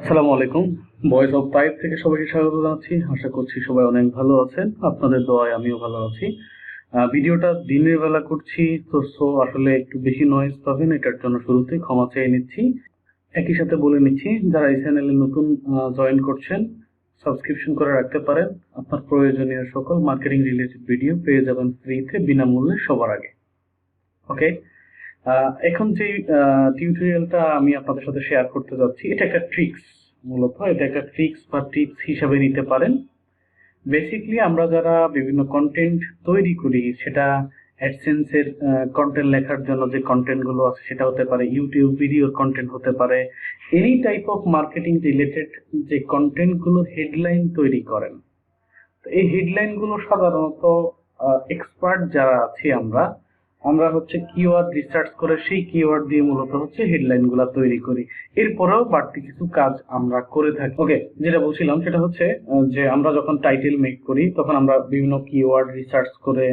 আসসালামু আলাইকুম। Voice of Taif থেকে সবাইকে স্বাগত জানাচ্ছি। আশা করছি সবাই অনেক ভালো আছেন। আপনাদের দোয়ায় আমিও ভালো আছি। ভিডিওটা দিনের বেলা করছি তো আসলে একটু বেশি নয়েজ পাবেন, এটার জন্য শুরুতেই ক্ষমা চেয়ে নিচ্ছি। একই সাথে বলে নিচ্ছি, যারা এই চ্যানেলে নতুন জয়েন করছেন, সাবস্ক্রিপশন করে রাখতে পারেন। আপনার প্রয়োজনীয় সকল মার্কেটিং রিলেটেড ভিডিও পেয়ে যাবেন ফ্রিতে, বিনামূল্যে, সবার আগে। ওকে, এখন যে টিউটোরিয়ালটা আমি আপনাদের সাথে শেয়ার করতে যাচ্ছি, এটা একটা ট্রিক্স। মূলত এটা একটা ট্রিক্স বা টিপস হিসাবে নিতে পারেন। বেসিক্যালি আমরা যারা বিভিন্ন কন্টেন্ট তৈরি করি, সেটা অ্যাডসেন্সের কন্টেন্ট লেখার জন্য যে কন্টেন্ট গুলো আছে, সেটা হতে পারে ইউটিউব ভিডিওর কন্টেন্ট, হতে পারে any type of marketing related যে কন্টেন্ট গুলো হেডলাইন তৈরি করেন। এই হেডলাইন গুলো সাধারণত এক্সপার্ট যারা আছি আমরা আমরা হচ্ছে কিওয়ার্ড রিসার্চ করে সেই কিওয়ার্ড দিয়ে মূলত হচ্ছে হেডলাইন গুলা তৈরি করি। এরপরেও বাড়তি কিছু কাজ আমরা করে থাকি। ওকে, যেটা বলছিলাম সেটা হচ্ছে যে আমরা যখন টাইটেল মেক করি তখন আমরা বিভিন্ন কিওয়ার্ড রিসার্চ করে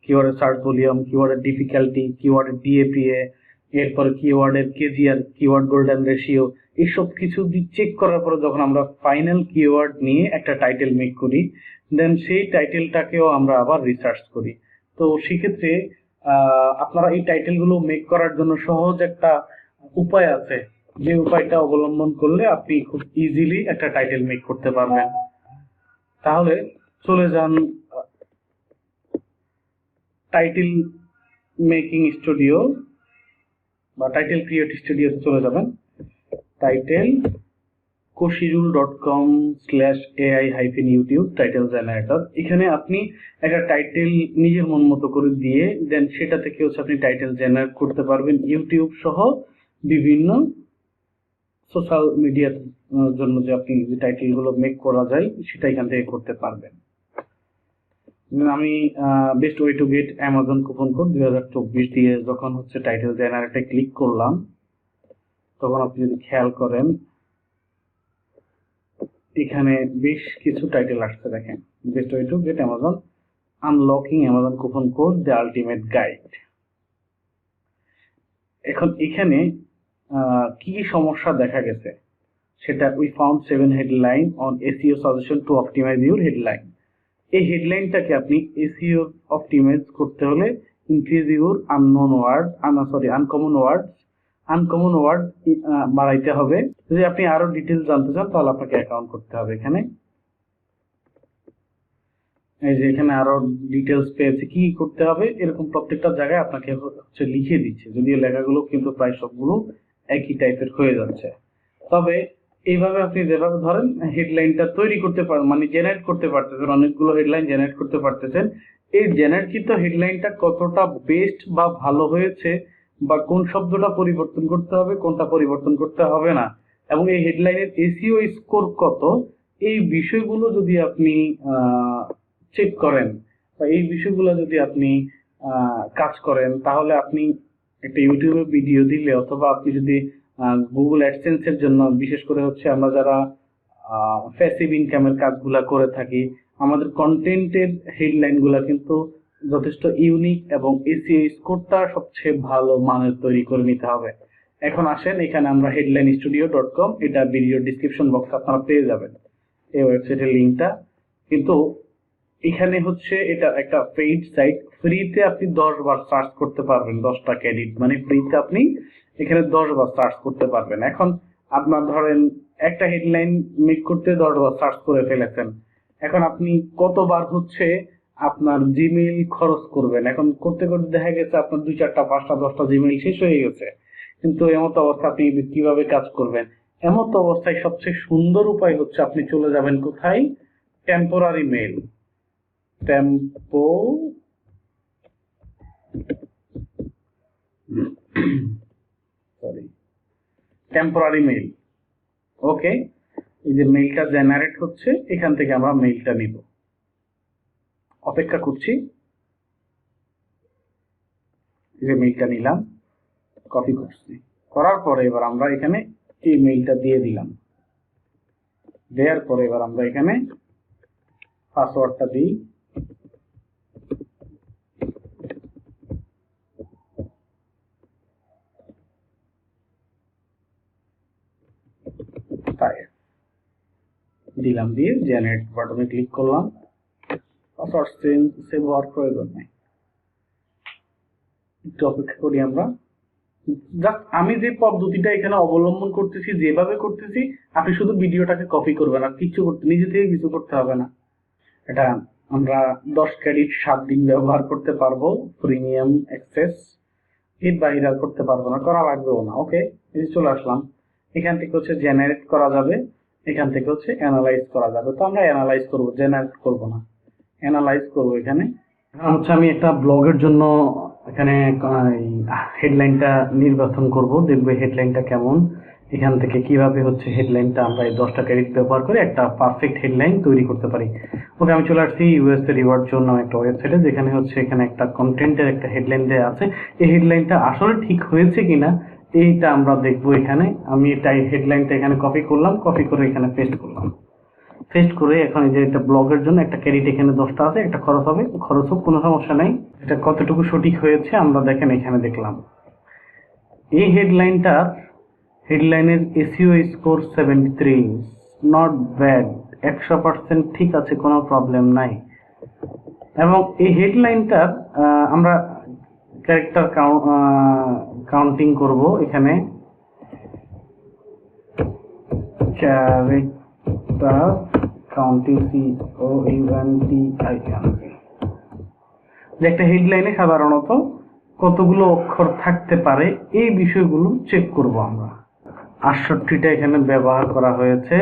কিওয়ার্ডের সার্চ ভলিউম, কিওয়ার্ডের ডিফিকাল্টি, কিওয়ার্ডের ডিএপিএ, এরপরে কিওয়ার্ডের কেজিআর, কিওয়ার্ড গোল্ডেন রেশিও, এইসব কিছু চেক করার পরে যখন আমরা ফাইনাল কিওয়ার্ড নিয়ে একটা টাইটেল মেক করি, দেন সেই টাইটেলটাকেও আমরা আবার রিসার্চ করি। তো সেক্ষেত্রে আপনারা এই টাইটেল গুলো মেক করার জন্য সহজ একটা উপায় আছে, যে উপায়টা অবলম্বন করলে আপনি খুব ইজিলি একটা টাইটেল মেক করতে পারবেন। তাহলে চলে যান টাইটেল মেকিং স্টুডিও বা টাইটেল ক্রিয়েট স্টুডিওতে চলে যাবেন। Title koshirul.com/ai-youtube title generator. এখানে আপনি একটা টাইটেল নিজের মন মতো করে দিয়ে দেন সেটা থেকে হচ্ছে আপনি টাইটেল জেনারেট করতে পারবেন, ইউটিউব সহ বিভিন্ন সোশ্যাল মিডিয়ার জন্য যে আপনি যে টাইটেল গুলো মেক করা যায় সেটা এখান থেকে করতে পারবেন। আমি best way to get Amazon coupon code 2024 দিয়ে যখন হচ্ছে টাইটেল জেনারেটরে ক্লিক করলাম, তখন আপনি যদি খেয়াল করেন এখানে বেশ কিছু টাইটেল আসছে। দেখেন, best way to get Amazon, unlocking Amazon coupon code, the ultimate guide. এখন এখানে কি সমস্যা দেখা গেছে সেটা, we found 7 headline on SEO suggestion to optimize your headline. এই হেডলাইনটাকে আপনি এসইও অপটিমাইজ করতে হলে ইনক্রিজ ইউর আনকমন ওয়ার্ড বাড়াইতে হবে। যদি আপনি আরো ডিটেলস জানতে চান তাহলে আপনাকে অ্যাকাউন্ট করতে হবে। এখানে এই যে এখানে আরো ডিটেলস পেয়েছে, কি করতে হবে এরকম প্রত্যেকটা জায়গায় আপনাকে হচ্ছে লিখে দিচ্ছে, যদিও লেখাগুলো কিন্তু প্রায় সবগুলো একই টাইপের হয়ে যাচ্ছে। তবে এইভাবে আপনি যেভাবে ধরেন হেডলাইনটা তৈরি করতে পারেন, মানে জেনারেট করতে পারতেছেন, অনেকগুলো হেডলাইন জেনারেট করতে পারতেছেন। এই জেনারেটকৃত হেডলাইনটা কতটা বেস্ট বা ভালো হয়েছে, বা কোন শব্দটা পরিবর্তন করতে হবে, কোনটা পরিবর্তন করতে হবে না, এবং এই হেডলাইনের এসইও স্কোর কত, এই বিষয়গুলো যদি আপনি চেক করেন বা এই বিষয়গুলো যদি আপনি কাজ করেন, তাহলে আপনি একটা ইউটিউবে ভিডিও দিলে, অথবা আপনি যদি গুগল অ্যাডসেন্স এর জন্য, বিশেষ করে হচ্ছে আমরা যারা প্যাসিভ ইনকামের কাজগুলা করে থাকি, আমাদের কন্টেন্টের হেডলাইন গুলা কিন্তু যথেষ্ট ইউনিক এবং এসইও স্কোরটা সবচেয়ে ভালো মানের তৈরি করে নিতে হবে। এখন আসেন, এখানে আমরা headlinestudio.com, এটা ভিডিও ডিসক্রিপশন বক্সে আপনারা পেয়ে যাবেন এই ওয়েবসাইটের লিঙ্কটা। কিন্তু এখানে হচ্ছে এটা একটা পেইড সাইট, ফ্রিতে আপনি 10 বার সার্চ করতে পারবেন, 10টা ক্রেডিট, মানে ফ্রিতে আপনি এখানে 10 বার সার্চ করতে পারবেন। এখন আপনার ধরেন একটা হেডলাইন মেক করতে 10 বার সার্চ করে ফেলেছেন, এখন আপনি কতবার হচ্ছে আপনার জিমেইল খরচ করবেন? এখন করতে করতে দেখা গেছে আপনার 2, 4টা, 5টা, 10টা জিমেইল শেষ হয়ে গেছে। কিন্তু এমত অবস্থা আপনি কিভাবে কাজ করবেন? এমত অবস্থায় সবচেয়ে সুন্দর উপায় হচ্ছে আপনি চলে যাবেন কোথায়? Temporary mail. Temporary mail. Okay, এই যে মেইলটা জেনারেট হচ্ছে, এখান থেকে আমরা মেইলটা নিব। অপেক্ষা করছি, এই যে মেইলটা নিলাম, কপি করছি, করার পরে এবার আমরা এখানে এই মেইলটা দিয়ে দিলাম। দেওয়ার পরে এবার আমরা এখানে পাসওয়ার্ডটা দিই। Tayef। দিলাম, দিয়ে জেনারেট বাটনে ক্লিক করলাম। পাসওয়ার্ড সেভ হওয়ার প্রয়োজন নেই, একটু অপেক্ষা করি আমরা। জাস্ট আমি যে পদ্ধতিটা এখানে অবলম্বন করতেছি, যেভাবে করতেছি, আপনি শুধু ভিডিওটাকে কপি করবেন, আর কিছু করতে নিজে থেকে কিছু করতে হবে না। এটা আমরা 10 ক্রেডিট 7 দিন ব্যবহার করতে পারবো, প্রিমিয়াম অ্যাক্সেস, এর বাইরে আর করতে পারবো না, করা লাগবেও না। ওকে, এই যে চলে আসলাম। এখান থেকে হচ্ছে জেনারেট করা যাবে, এখান থেকে হচ্ছে অ্যানালাইজ করা যাবে। তো আমরা অ্যানালাইজ করবো, জেনারেট করবো না, অ্যানালাইজ করবো। এখানে হচ্ছে আমি একটা ব্লগের জন্য এখানে হেডলাইনটা নির্বাচন করব, দেখবো হেডলাইনটা কেমন, এখান থেকে কিভাবে হচ্ছে হেডলাইনটা আমরা এই 10টা ক্রেডিট ব্যবহার করে একটা পারফেক্ট হেডলাইন তৈরি করতে পারি। ওকে, আমি চলে আসছি ইউএসএ রিওয়ার্ড জন্য একটা ওয়েবসাইটে, যেখানে হচ্ছে এখানে একটা কন্টেন্টের একটা হেডলাইন দেওয়া আছে। এই হেডলাইনটা আসলে ঠিক হয়েছে কিনা এইটা আমরা দেখবো। এখানে আমি এটা হেডলাইনটা এখানে কপি করলাম, কপি করে এখানে পেস্ট করলাম। পেস্ট করে এখন যে একটা ব্লগের জন্য একটা ক্রেডিট এখানে 10টা আছে, একটা খরচ হবে, খরচ হোক, কোনো সমস্যা নাই। এটা কতটুকু সঠিক হয়েছে আমরা দেখেন এখানে দেখলাম। এই হেডলাইনের এসইও স্কোর 73, নট ব্যাড, 100% ঠিক আছে, কোনো প্রবলেম নাই। এবং এই হেডলাইনটার আমরা ক্যারেক্টার কাউন্টিং করব। এখানে ক্যারেক্টার কাউন্টিং, যে একটা হেডলাইনে সাধারণত কতগুলো অক্ষর থাকতে পারে এই বিষয়গুলো চেক করব আমরা। 68টা এখানে ব্যবহার করা হয়েছে।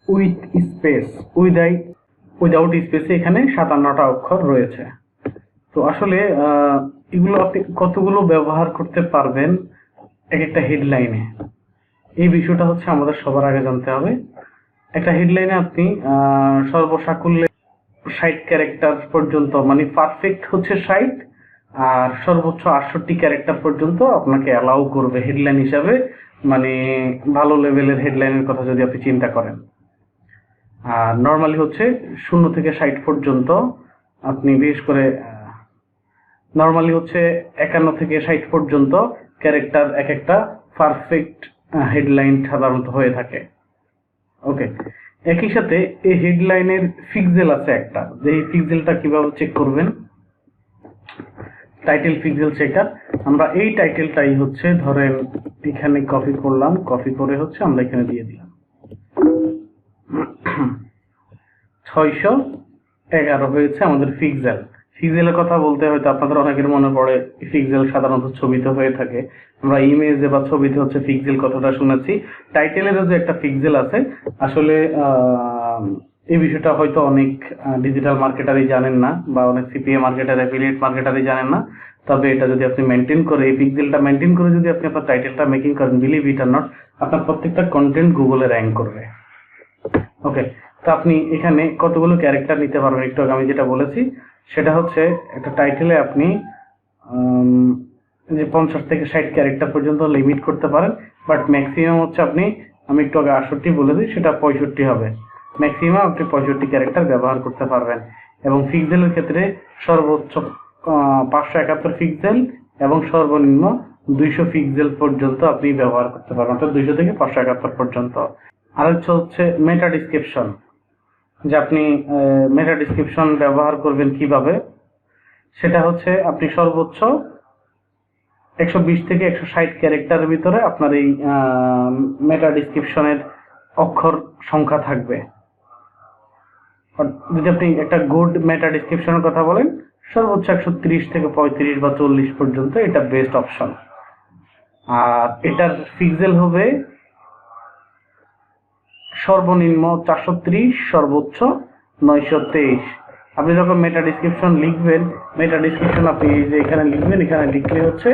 উইথ স্পেস, উইদাউট স্পেসে এখানে 57টা অক্ষর রয়েছে। তো আসলে এগুলো আপনি কতগুলো ব্যবহার করতে পারবেন এক একটা হেডলাইনে, এই বিষয়টা হচ্ছে আমাদের সবার আগে জানতে হবে। একটা হেডলাইনে আপনি সর্বসাকুল্যে 60 ক্যারেক্টার পর্যন্ত, মানে পারফেক্ট হচ্ছে 60, আর সর্বোচ্চ 68 ক্যারেক্টার পর্যন্ত আপনাকে অ্যালাউ করবে হেডলাইন হিসাবে, মানে ভালো লেভেলের হেডলাইনের কথা যদি আপনি চিন্তা করেন। আর নর্মালি হচ্ছে 0 থেকে 60 পর্যন্ত আপনি, বিশেষ করে নর্মালি হচ্ছে 51 থেকে 60 পর্যন্ত ক্যারেক্টার এক একটা পারফেক্ট হেডলাইন সাধারণত হয়ে থাকে। ওকে, একই সাথে এই হেডলাইনের পিক্সেল আছে একটা, যে এই পিক্সেলটা কিভাবে চেক করবেন, টাইটেল পিক্সেল চেকার। আমরা এই টাইটেলটাই হচ্ছে ধরেন এখানে কপি করলাম, কপি করে হচ্ছে আমরা এখানে দিয়ে দিলাম 611 হয়েছে আমাদের পিক্সেল। পিক্সেলের কথা বলতে হয়তো আপনাদের অনেকের মনে পড়ে, পিক্সেল সাধারণত ছবিতে হয়ে থাকে, আমরা ইমেজে বা ছবিতে হচ্ছে পিক্সেল কথাটা শুনেছি। টাইটেলেরও যে একটা পিক্সেল আছে, আসলে এই বিষয়টা হয়তো অনেক ডিজিটাল মার্কেটারই জানেন না, বা অনেক সিপিএ মার্কেটার, অ্যাফিলিয়েট মার্কেটারই জানেন না। তবে এটা যদি আপনি মেনটেন করে, এই পিক্সেলটা মেনটেন করে যদি আপনি আপনার টাইটেলটা মেকিং করেন, বিলিভ ইট আর নট, আপনার প্রত্যেকটা কন্টেন্ট গুগলে র্যাঙ্ক করবে। ওকে, তো আপনি এখানে কতগুলো ক্যারেক্টার নিতে পারবেন, একটু আগে আমি যেটা বলেছি সেটা হচ্ছে একটা টাইটেলে আপনি যে 50 থেকে 60 ক্যারেক্টার পর্যন্ত লিমিট করতে পারেন, বাট ম্যাক্সিমাম হচ্ছে আপনি, আমি একটু আগে 68 বলে দিই, সেটা 65 হবে। ম্যাক্সিমাম আপনি 65 ক্যারেক্টার ব্যবহার করতে পারবেন। এবং পিক্সেলের ক্ষেত্রে সর্বোচ্চ 571 পিক্সেল এবং সর্বনিম্ন 200 পিক্সেল পর্যন্ত আপনি ব্যবহার করতে পারবেন, অর্থাৎ 200 থেকে 571 পর্যন্ত। আর হচ্ছে মেটা ডিসক্রিপশন, যে আপনি মেটা ডিসক্রিপশন ব্যবহার করবেন কিভাবে, সেটা হচ্ছে আপনি সর্বোচ্চ 120 থেকে 160 ক্যারেক্টারের ভিতরে আপনার এই মেটা ডিসক্রিপশনের অক্ষর সংখ্যা থাকবে। যদি আপনি একটা গুড মেটা ডিসক্রিপশনের কথা বলেন, সর্বোচ্চ 130 থেকে 35 বা 40 পর্যন্ত এটা বেস্ট অপশন। আর এটার পিক্সেল হবে সর্বনিম্ন 430, সর্বোচ্চ 923। আপনি যখন মেটা ডিসক্রিপশন লিখবেন, মেটা ডিসক্রিপশন আপনি যে এখানে লিখবেন, এখানে লিখলে হচ্ছে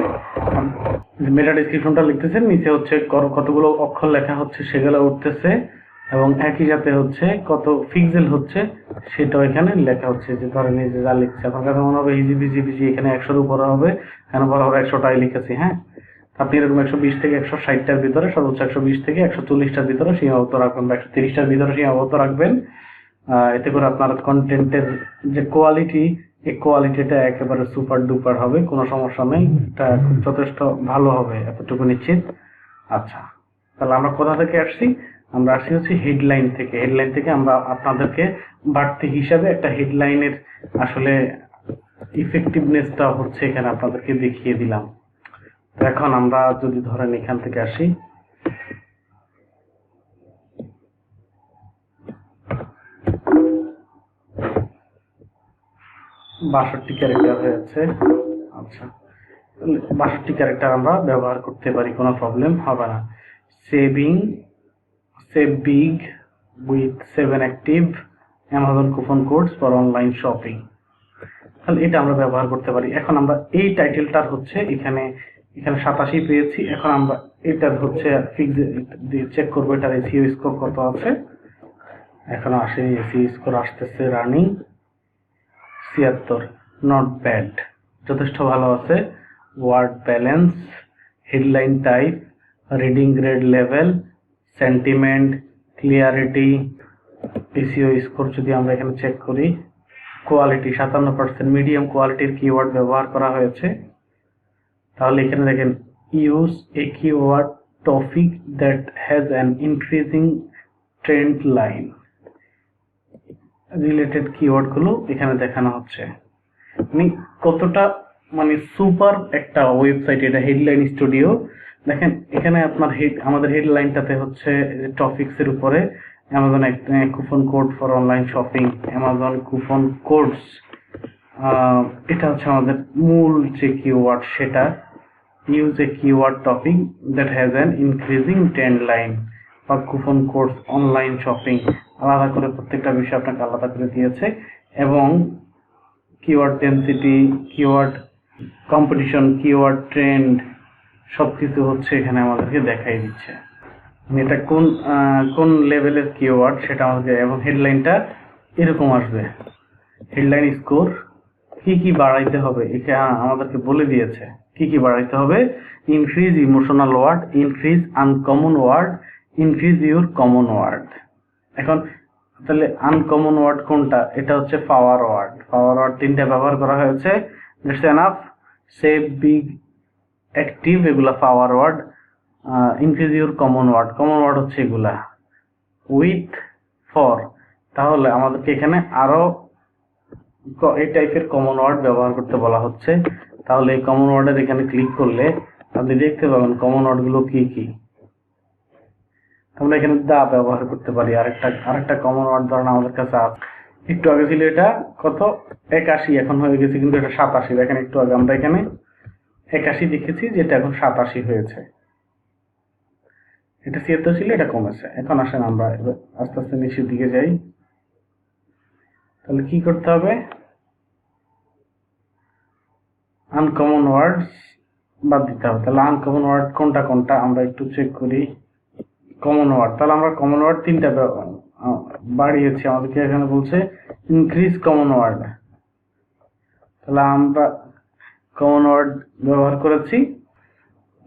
মেটা ডিসক্রিপশনটা লিখতেছেন, নিচে হচ্ছে কতগুলো অক্ষর লেখা হচ্ছে সেগুলো উঠতেছে, এবং একই সাথে হচ্ছে কত পিক্সেল হচ্ছে সেটাও এখানে লেখা হচ্ছে। যে ধরেন এই যে যা লিখছে, আপনার কাছে মনে হবে ইজি বিজি বিজি, এখানে 100-র উপরে হবে, কেন বলা হবে 100টাই লিখেছি। হ্যাঁ, আপনি এরকম 120 থেকে 160টার ভিতরে, সর্বোচ্চ 120 থেকে 140টার ভিতরে সীমাবদ্ধ রাখবেন, বা 130টার ভিতরে সীমাবদ্ধ রাখবেন। এতে করে আপনার কন্টেন্টের যে কোয়ালিটি, এই কোয়ালিটিটা একেবারে সুপার ডুপার হবে, কোনো সমস্যা নেই, এটা খুব যথেষ্ট ভালো হবে, এতটুকু নিশ্চিত। আচ্ছা, তাহলে আমরা কোথা থেকে আসছি, আমরা আসি হচ্ছে হেডলাইন থেকে। হেডলাইন থেকে আমরা আপনাদেরকে বাড়তি হিসাবে একটা হেডলাইনের আসলে ইফেক্টিভনেসটা হচ্ছে এখানে আপনাদেরকে দেখিয়ে দিলাম। তো এখন আমরা যদি ধরেন এখান থেকে আসি, বাষট্টি ক্যারেক্টার হয়েছে। আচ্ছা, 62 ক্যারেক্টার আমরা ব্যবহার করতে পারি, কোনো প্রবলেম হবে না। Save big with 7 active Amazon coupon codes for online shopping, তাহলে এটা আমরা ব্যবহার করতে পারি। এখন আমরা এই টাইটেলটার হচ্ছে এখানে 87 পেয়েছি। এখন আমরা এটার হচ্ছে চেক করবো এটার এসইও স্কোর কত আছে। এখন আসে এসইও স্কোর আসতেছে রানিং 76, নট ব্যাড, যথেষ্ট ভালো আছে। Word balance, headline type, reading grade level, sentiment, clarity, SEO score যদি আমরা এখানে চেক করি, কোয়ালিটি 57%, মিডিয়াম কোয়ালিটির কিওয়ার্ড ব্যবহার করা হয়েছে। তাহলে এখানে দেখেন use a keyword topic that has an increasing trend line, related keyword গুলো এখানে দেখানো হচ্ছে। মানে কতটা মানে সুপার একটা ওয়েবসাইট এটা, হেডলাইন স্টুডিও। দেখেন এখানে আপনার আমাদের হেডলাইনটাতে হচ্ছে টপিকস এর উপরে Amazon coupon code for online shopping, Amazon coupon codes, এটা হচ্ছে আমাদের মূল যে কিওয়ার্ড সেটা। Use a keyword topic that has an increasing trend line বা কুপন কোডস অনলাইন শপিং, আলাদা করে প্রত্যেকটা বিষয় আপনাকে আলাদা করে দিয়েছে। এবং keyword density, keyword competition, keyword trend সবকিছু হচ্ছে এখানে আমাদেরকে দেখাই দিচ্ছে, এটা কোন লেভেলের কিওয়ার্ড সেটা আমাদের। এবং হেডলাইনটা এরকম আসবে, হেডলাইন স্কোর কি বাড়াইতে হবে এটা আমাদেরকে বলে দিয়েছে। কি বাড়াইতে হবে, increase emotional word, increase uncommon word, increase your common word. এখন তাহলে আনকমন ওয়ার্ড কোনটা, এটা হচ্ছে পাওয়ার ওয়ার্ড। পাওয়ার ওয়ার্ড 3টা ব্যবহার করা হয়েছে, that's enough. Save big active, এগুলা power word. Increase your common word হচ্ছে এগুলা। উইথ, ফর, তাহলে আমাদেরকে এখানে আরো এই টাইপের কমন ওয়ার্ড ব্যবহার করতে বলা হচ্ছে। তাহলে এই কমন ওয়ার্ডের এখানে ক্লিক করলে আপনি দেখতে পাবেন কমন ওয়ার্ড গুলো কি। আমরা এখানে দা ব্যবহার করতে পারি। আরেকটা কমন ওয়ার্ড ধরেন আমাদের কাছে একটু আগে ছিল এটা কত 81, এখন হয়ে গেছে কিন্তু এটা 87। দেখেন একটু আগে আমরা এখানে 81 দেখেছি, যেটা এখন 87 হয়েছে। এটা 76 ছিল, এটা কমেছে। এখন আসেন আমরা আস্তে আস্তে নিচের দিকে যাই। তাহলে কি করতে হবে, আনকমন ওয়ার্ডস বাদ দিতে হবে। তাহলে আনকমন ওয়ার্ড কোনটা আমরা একটু চেক করি। কমন ওয়ার্ড, তাহলে আমরা কমন ওয়ার্ড 3টা বাড়িয়েছি, আমাদেরকে এখানে বলছে ইনক্রিজ কমন ওয়ার্ড। তাহলে আমরা কমন ওয়ার্ড ব্যবহার করেছি।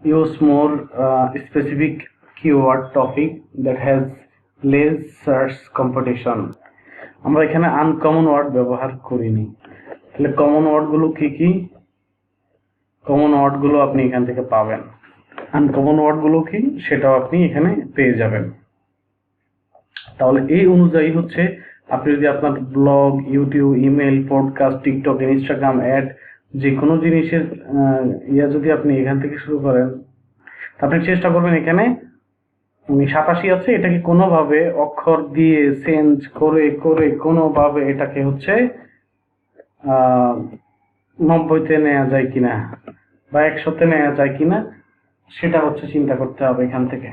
Use more specific keyword topic that has less search competition. আমরা এখানে আনকমন ওয়ার্ড ব্যবহার করিনি। তাহলে কমন ওয়ার্ড গুলো কি, কমন ওয়ার্ড গুলো আপনি এখান থেকে পাবেন। আনকমন ওয়ার্ড গুলো কি সেটাও আপনি এখানে পেয়ে যাবেন। তাহলে এই অনুযায়ী হচ্ছে আপনি যদি আপনার blog, YouTube, email, podcast, TikTok, Instagram ad, যে কোনো জিনিসের যদি আপনি এখান থেকে শুরু করেন, আপনি চেষ্টা করবেন এখানে 87 আছে, এটাকে কোনোভাবে অক্ষর দিয়ে চেঞ্জ করে কোনোভাবে এটাকে হচ্ছে 90-তে নেওয়া যায় কিনা বা 100-তে নেওয়া যায় কিনা সেটা হচ্ছে চিন্তা করতে হবে এখান থেকে।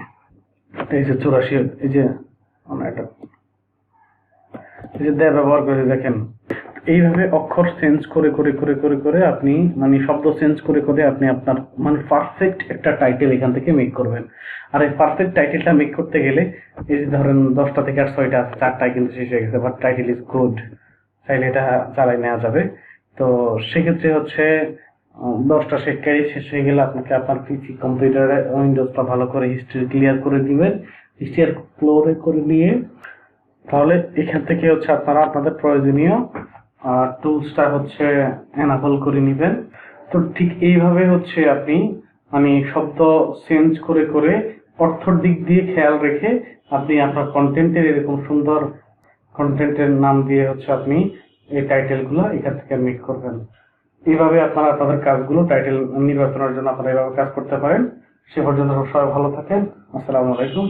এই যে 84, এই যে ব্যবহার করে দেখেন, এইভাবে অক্ষর চেঞ্জ করে আপনি মানে শব্দ চেঞ্জ করে আপনি আপনার মানে পারফেক্ট একটা টাইটেল এখান থেকে মেক করবেন। আর এই পারফেক্ট টাইটেলটা মেক করতে গেলে এই যে ধরেন 10টা থেকে আর 6টা আছে, 4টায় কিন্তু শেষ হয়ে গেছে, বাট টাইটেল ইজ গুড, চাইলে এটা চালাই নেওয়া যাবে। তো সেক্ষেত্রে হচ্ছে 10টা শেষ হয়ে গেলে আপনাকে আপনার পিসি কম্পিউটারে উইন্ডোজটা ভালো করে হিস্ট্রি ক্লিয়ার করে দিবেন। হিস্ট্রি ক্লিয়ার করে নিয়ে তাহলে এখান থেকে হচ্ছে আপনারা আপনাদের প্রয়োজনীয় টুলসটা হচ্ছে এনাবল করে নেবেন। তো ঠিক এইভাবে হচ্ছে আপনি মানে শব্দ চেঞ্জ করে অর্থর দিক দিয়ে খেয়াল রেখে আপনি আপনার কন্টেন্টের এরকম সুন্দর কন্টেন্টের নাম দিয়ে আপনি এই টাইটেলগুলো এখান থেকে মেক করবেন। এইভাবে আপনারা আপনাদের কাজগুলো টাইটেল নির্বাচনের জন্য আপনারা এইভাবে কাজ করতে পারেন। সে পর্যন্ত সবাই ভালো থাকেন। আসসালামু আলাইকুম।